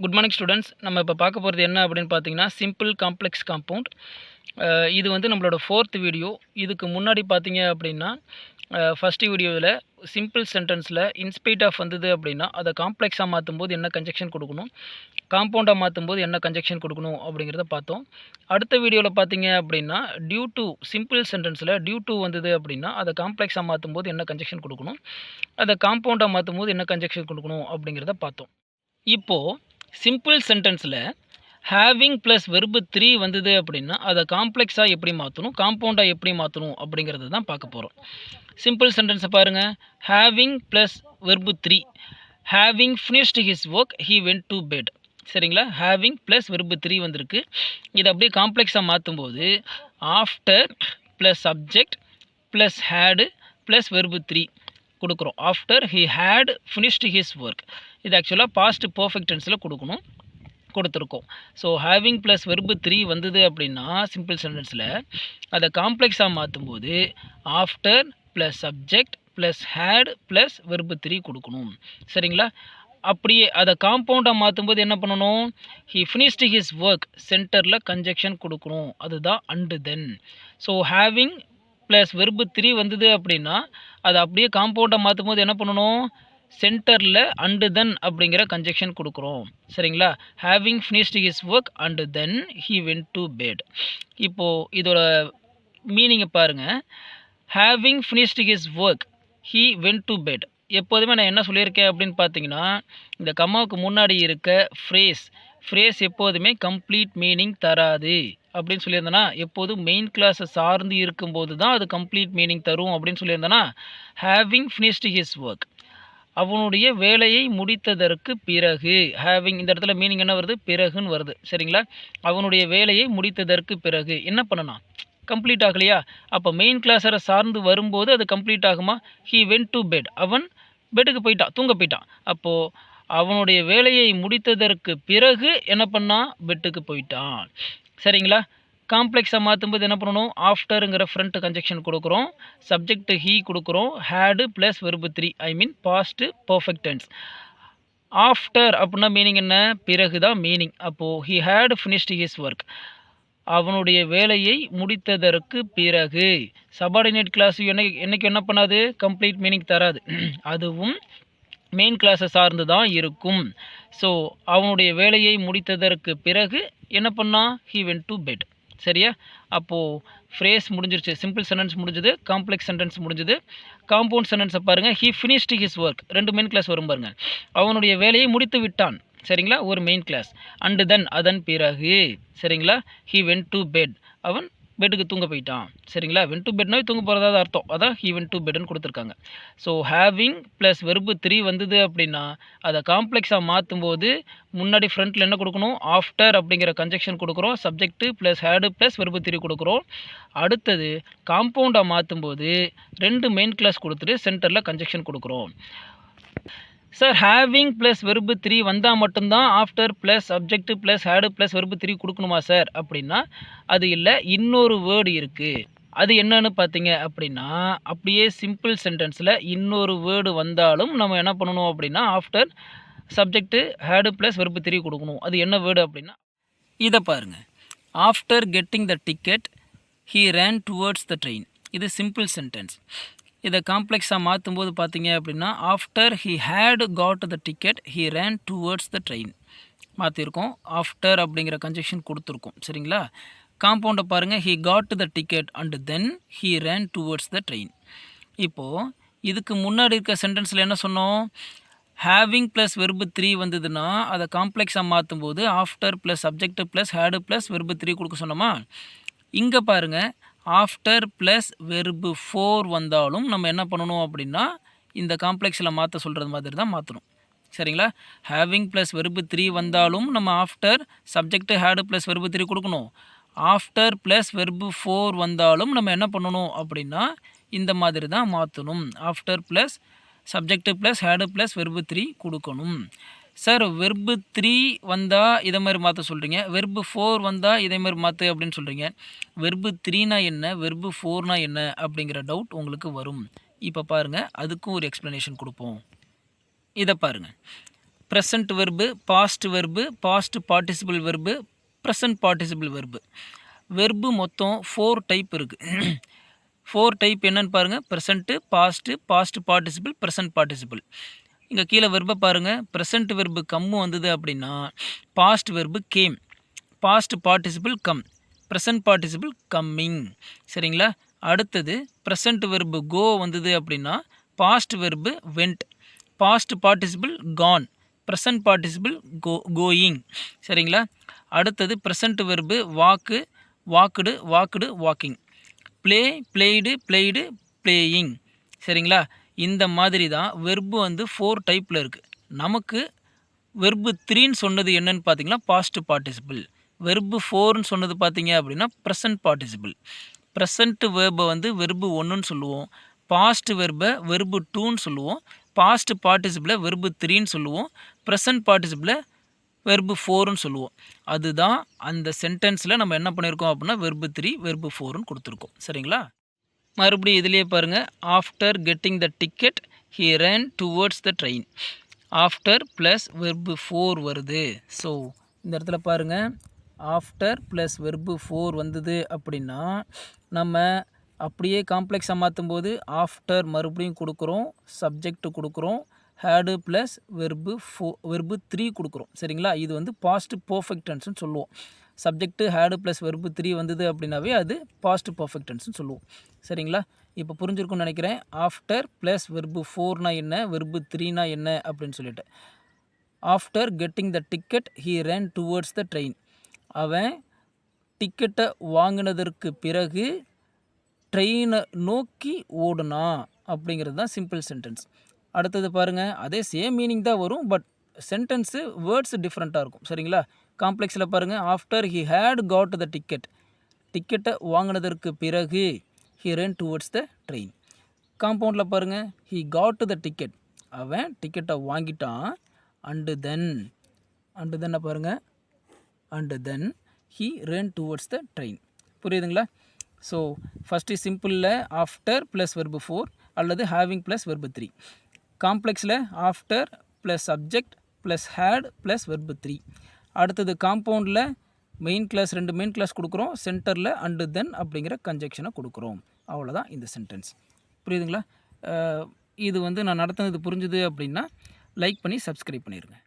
Good morning students. நம்ம இப்போ பார்க்க போகிறது என்ன அப்படின்னு பார்த்தீங்கன்னா, சிம்பிள் காம்ப்ளெக்ஸ் காம்பவுண்ட். இது வந்து நம்மளோட 4th வீடியோ. இதுக்கு முன்னாடி பார்த்தீங்க அப்படின்னா, ஃபஸ்ட்டு வீடியோவில் சிம்பிள் சென்டென்ஸில் இன்ஸ்பைட் ஆஃப் வந்தது அப்படின்னா, அதை காம்ப்ளெக்ஸாக மாற்றும்போது என்ன கன்ஜெக்ஷன் கொடுக்கணும், காம்பவுண்டாக மாற்றும்போது என்ன கன்ஜெக்ஷன் கொடுக்கணும் அப்படிங்கிறத பார்த்தோம். அடுத்த வீடியோவில் பார்த்தீங்க அப்படின்னா, டியூ டு சிம்பிள் சென்டென்ஸில் டியூ டு வந்தது அப்படின்னா, அதை காம்ப்ளெக்ஸாக மாற்றும்போது என்ன கன்ஜெக்ஷன் கொடுக்கணும், அதை காம்பவுண்டாக மாற்றும்போது என்ன கன்ஜெக்ஷன் கொடுக்கணும் அப்படிங்கிறத பார்த்தோம். இப்போது சிம்பிள் சென்டென்ஸில் ஹேவிங் ப்ளஸ் வெர்பு 3 வந்தது அப்படின்னா, அதை காம்ப்ளெக்ஸாக எப்படி மாற்றணும், காம்பவுண்டாக எப்படி மாற்றணும் அப்படிங்கிறது தான் பார்க்க போகிறோம். சிம்பிள் சென்டென்ஸை பாருங்கள். Having plus verb 3. Having finished his work he went to bed. சரிங்களா? ஹேவிங் ப்ளஸ் வெர்பு 3 வந்திருக்கு. இதை அப்படியே காம்ப்ளெக்ஸாக மாற்றும்போது after plus subject plus had plus verb 3 கொடுக்குறோம். After he had finished his work. இது ஆக்சுவலாக பாஸ்ட் பர்ஃபெக்ட் டென்ஸில் கொடுத்துருக்கோம். ஸோ ஹேவிங் ப்ளஸ் வெர்பு 3 வந்தது அப்படின்னா சிம்பிள் சென்டென்ஸில் அதை காம்ப்ளெக்ஸாக மாற்றும்போது after plus subject plus had plus verb 3 கொடுக்கணும். சரிங்களா? அப்படியே அதை காம்பவுண்டாக மாற்றும்போது என்ன பண்ணணும், ஹி ஃபினிஷ்டு ஹிஸ் ஒர்க் சென்டரில் கன்ஜெக்ஷன் கொடுக்கணும். அதுதான் and then. So having plus verb 3 வந்தது அப்படின்னா அதை அப்படியே காம்பவுண்டாக மாற்றும் போது என்ன பண்ணணும், சென்டரில் அண்டு தென் அப்படிங்கிற கன்ஜெக்ஷன் கொடுக்குறோம். சரிங்களா? Having finished his work and then he went to bed. இப்போது இதோட மீனிங்கை பாருங்கள். Having finished his work he went to bed. எப்போதுமே நான் என்ன சொல்லியிருக்கேன் அப்படின்னு பார்த்தீங்கன்னா, இந்த கம்மாவுக்கு முன்னாடி இருக்க ஃப்ரேஸ் எப்போதுமே கம்ப்ளீட் மீனிங் தராது அப்படின்னு சொல்லியிருந்தேன்னா, எப்போதும் மெயின் கிளாஸை சார்ந்து இருக்கும்போது தான் அது கம்ப்ளீட் மீனிங் தரும் அப்படின்னு சொல்லியிருந்தேன்னா, ஹேவிங் ஃபினிஷ்டு ஹிஸ் ஒர்க் அவனுடைய வேலையை முடித்ததற்கு பிறகு. ஹேவிங் இந்த இடத்துல மீனிங் என்ன வருது, பிறகுன்னு வருது. சரிங்களா? அவனுடைய வேலையை முடித்ததற்கு பிறகு என்ன பண்ணணும், கம்ப்ளீட் ஆகலையா? அப்போ மெயின் கிளாஸரை சார்ந்து வரும்போது அது கம்ப்ளீட் ஆகுமா? He went to bed. அவன் பெட்டுக்கு போயிட்டான், தூங்க போயிட்டான். அப்போது அவனுடைய வேலையை முடித்ததற்கு பிறகு என்ன பண்ணான், பெட்டுக்கு போயிட்டான். சரிங்களா? காம்ப்ளெக்ஸாக மாற்றும்போது என்ன பண்ணணும், ஆஃப்டருங்கிற ஃப்ரண்ட் கன்ஜெக்ஷன் கொடுக்குறோம், சப்ஜெக்ட் ஹீ கொடுக்குறோம், had plus verb 3 I mean past perfect tense. After அப்படின்னா மீனிங் என்ன, பிறகு தான் மீனிங். அப்போது he had finished his work அவனுடைய வேலையை முடித்ததற்கு பிறகு. சபார்டினேட் கிளாஸ் என்னைக்கு என்ன பண்ணாது, கம்ப்ளீட் மீனிங் தராது. அதுவும் மெயின் கிளாஸை சார்ந்து தான் இருக்கும். ஸோ அவனுடைய வேலையை முடித்ததற்கு பிறகு என்ன பண்ணால், ஹீ வென்ட் டு பெட். சரியா? அப்போது ஃப்ரேஸ் முடிஞ்சிருச்சு, சிம்பிள் சென்டென்ஸ் முடிஞ்சது, காம்ப்ளெக்ஸ் சென்டென்ஸ் முடிஞ்சது. காம்பவுண்ட் சென்டென்ஸை பாருங்கள். He finished his work, 2 main class வரும் பாருங்கள். அவனுடைய வேலையை முடித்து விட்டான். சரிங்களா? ஒரு மெயின் கிளாஸ். அண்டு தென் அதன் பிறகு. சரிங்களா? ஹீ வென்ட் டு பெட் அவன் பெட்டுக்கு தூங்க போயிட்டான். சரிங்களா? வென்ட் டு பெட்னா தூங்க போகிறதா அர்த்தம். அதான் ஹீ வென்ட் டு பெட்னு கொடுத்துருக்காங்க. ஸோ ஹேவிங் ப்ளஸ் வெர்பு 3 வந்தது அப்படின்னா அதை காம்ப்ளெக்ஸாக மாற்றும்போது முன்னாடி ஃப்ரண்ட்டில் என்ன கொடுக்கணும், ஆஃப்டர் அப்படிங்கிற கன்ஜெக்ஷன் கொடுக்குறோம், subject plus had plus verb 3 கொடுக்குறோம். அடுத்தது காம்பவுண்டாக மாற்றும்போது 2 மெயின் கிளாஸ் கொடுத்துட்டு சென்டரில் கன்ஜெக்ஷன் கொடுக்குறோம். சார் ஹேவிங் ப்ளஸ் வெர்பு 3 வந்தால் மட்டும்தான் after plus subject plus had plus verb 3 கொடுக்கணுமா சார் அப்படின்னா, அது இல்லை. இன்னொரு வேர்டு இருக்குது. அது என்னன்னு பார்த்தீங்க அப்படின்னா, அப்படியே சிம்பிள் சென்டென்ஸில் இன்னொரு வேர்டு வந்தாலும் நம்ம என்ன பண்ணணும் அப்படின்னா, after subject had plus verb 3 கொடுக்கணும். அது என்ன வேர்டு அப்படின்னா, இதை பாருங்கள். After getting the ticket he ran towards the train. இது சிம்பிள் சென்டென்ஸ். இதை காம்ப்ளெக்ஸாக மாற்றும்போது பார்த்தீங்க அப்படின்னா, after he had got the ticket he ran towards the train மாற்றிருக்கோம். ஆஃப்டர் அப்படிங்கிற கன்ஜெக்ஷன் கொடுத்துருக்கோம். சரிங்களா? காம்பவுண்டை பாருங்கள். He got the ticket and then he ran towards the train. இப்போது இதுக்கு முன்னாடி இருக்க சென்டென்ஸில் என்ன சொன்னோம், ஹேவிங் ப்ளஸ் வெர்பு 3 வந்ததுன்னா அதை காம்ப்ளெக்ஸாக மாற்றும்போது after plus subject plus had plus verb 3 கொடுக்க சொன்னோமா. இங்கே பாருங்கள், ஆஃப்டர் ப்ளஸ் வெர்பு 4 வந்தாலும் நம்ம என்ன பண்ணணும் அப்படின்னா, இந்த காம்ப்ளெக்ஸில் மாற்ற சொல்கிறது மாதிரி தான் மாற்றணும். சரிங்களா? ஹேவிங் ப்ளஸ் வெர்பு 3 வந்தாலும் நம்ம after subject had plus verb 3 கொடுக்கணும். ஆஃப்டர் ப்ளஸ் வெர்பு 4 வந்தாலும் நம்ம என்ன பண்ணணும் அப்படின்னா, இந்த மாதிரி தான் மாற்றணும். After plus subject plus had plus verb 3 கொடுக்கணும். சார் வெர்பு 3 வந்தால் இதை மாதிரி மாற்ற சொல்கிறீங்க, வெர்பு 4 வந்தால் இதே மாதிரி மாற்று அப்படின்னு சொல்கிறீங்க. வெர்பு 3னா என்ன, வெர்பு 4னா என்ன அப்படிங்கிற டவுட் உங்களுக்கு வரும். இப்போ பாருங்கள், அதுக்கும் ஒரு எக்ஸ்ப்ளனேஷன் கொடுப்போம். இதை பாருங்கள். Present verb, past verb, past participle verb, present participle verb. Verb மொத்தம் 4 டைப் இருக்குது. 4 டைப் என்னன்னு பாருங்கள். Present, past, past participle, present participle. இங்கே கீழே வெர்பை பாருங்கள். ப்ரெசன்ட் வெர்பு கம்மு வந்தது அப்படின்னா past verb came, past participle come, present participle coming. சரிங்களா? அடுத்தது ப்ரெசன்ட் வெர்பு கோ வந்தது அப்படின்னா past verb went, past participle gone, present participle going. சரிங்களா? அடுத்தது present verb walk, walked, walked, walking. Play, blade, blade, playing. சரிங்களா? இந்த மாதிரி தான் வெர்பு வந்து 4 டைப்பில் இருக்குது. நமக்கு வெர்பு 3ன்னு சொன்னது என்னன்னு பார்த்தீங்கன்னா பாஸ்ட் பார்ட்டிசிபிள். வெர்பு 4ன்னு சொன்னது பார்த்தீங்க அப்படின்னா ப்ரெசன்ட் பார்ட்டிசிபிள். ப்ரெசன்ட் வெர்பை வந்து வெர்பு 1ன்னு சொல்லுவோம், பாஸ்ட் வெர்பை வெர்பு 2ன்னு சொல்லுவோம், பாஸ்ட் பார்ட்டிசிபிளை வெர்பு 3ன்னு சொல்லுவோம், ப்ரெசன்ட் பார்ட்டிசிபிளை வெர்பு 4ன்னு சொல்லுவோம். அதுதான் அந்த சென்டென்ஸில் நம்ம என்ன பண்ணியிருக்கோம் அப்படின்னா வெர்பு 3, வெர்பு 4ன்னு கொடுத்துருக்கோம். சரிங்களா? மறுபடியும் இதிலே பாருங்கள். After getting the ticket he run towards the train. After plus verb 4 வருது. ஸோ இந்த இடத்துல பாருங்கள், ஆஃப்டர் ப்ளஸ் வெர்பு 4 வந்தது அப்படின்னா நம்ம அப்படியே காம்ப்ளெக்ஸாக மாற்றும் போது ஆஃப்டர் மறுபடியும் கொடுக்குறோம், சப்ஜெக்ட் கொடுக்குறோம், ஹேடு ப்ளஸ் வெர்பு 3 கொடுக்குறோம். சரிங்களா? இது வந்து பாஸ்ட் பர்ஃபெக்ட் டென்ஸ்னு சொல்லுவோம். சப்ஜெக்ட்டு ஹேடு ப்ளஸ் வெர்பு 3 வந்தது அப்படின்னாவே அது பாஸ்ட் பர்ஃபெக்ட் டென்ஸ்னு சொல்லுவோம். சரிங்களா? இப்போ புரிஞ்சிருக்கும்னு நினைக்கிறேன். ஆஃப்டர் ப்ளஸ் வெர்பு 4னா என்ன, வெர்பு 3னா என்ன அப்படின்னு சொல்லிட்டு. After getting the ticket he run towards the train. அவன் டிக்கெட்டை வாங்கினதற்கு பிறகு ட்ரெயினை நோக்கி ஓடுனா அப்படிங்கிறது தான் சிம்பிள் சென்டென்ஸ். அடுத்தது பாருங்கள், அதே சேம் மீனிங் தான் வரும், பட் சென்டென்ஸு வேர்ட்ஸ் டிஃப்ரெண்ட்டாக இருக்கும். சரிங்களா? காம்ப்ளெக்ஸில் பாருங்கள், after he had got the ticket, டிக்கெட்டை வாங்கினதற்கு பிறகு he run towards the train. காம்பவுண்டில் பாருங்கள், ஹி காட் த டிக்கெட், அவன் டிக்கெட்டை வாங்கிட்டான், அண்டு தென் பாருங்கள், and then he run towards the train. புரியுதுங்களா? ஸோ ஃபஸ்ட்டு சிம்பிளில் ஆஃப்டர் ப்ளஸ் வெர்பு 4 அல்லது ஹேவிங் ப்ளஸ் வெர்பு 3. காம்ப்ளெக்ஸில் after plus subject plus had plus verb 3. அடுத்தது காம்பவுண்டில் மெயின் கிளாஸ் 2 மெயின் கிளாஸ் கொடுக்குறோம், சென்டரில் அண்டு தென் அப்படிங்கிற கன்ஜெக்ஷனை கொடுக்குறோம். அவ்வளோதான் இந்த சென்டென்ஸ். புரியுதுங்களா? இது வந்து நான் நடத்துனது புரிஞ்சுது அப்படின்னா லைக் பண்ணி சப்ஸ்கிரைப் பண்ணிடுங்க.